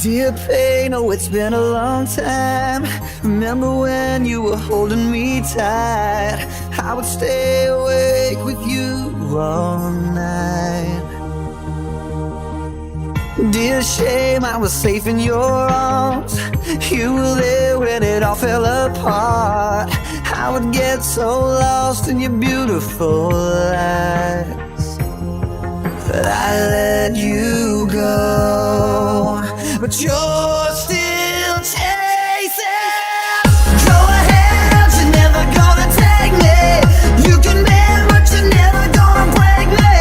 Dear pain, oh it's been a long time. Remember when you were holding me tight? I would stay awake with you all night. Dear shame, I was safe in your arms. You were there when it all fell apart. I would get so lost in your beautiful lies that I let you go, but you're still chasing. Go ahead, you're never gonna take me. You can mend, but you're never gonna break me.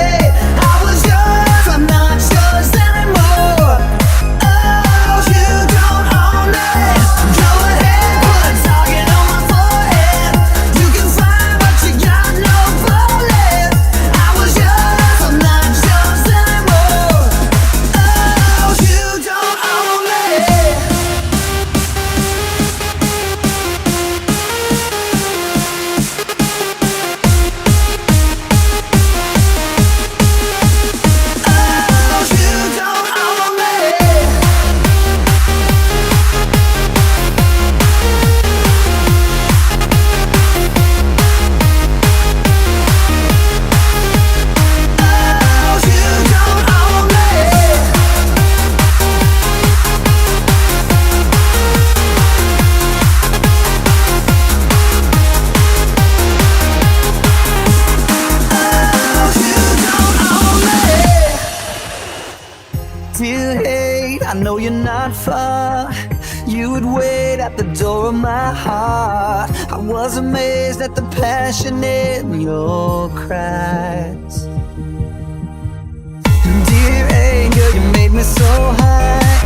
I was yours, I'm not yours anymore. Oh, you don't own me. Go ahead, put a target on my forehead. You can fly, but you got no bullet. I was yours, I'm not yours anymore. Oh, you don't own me. Oh, you don't own me. Oh, you don't own me. Oh, you don't own me. Dear hate, I know you're not far. You would wait at the door of my heart. I was amazed at the passion in your cries. Dear anger, you made me so high.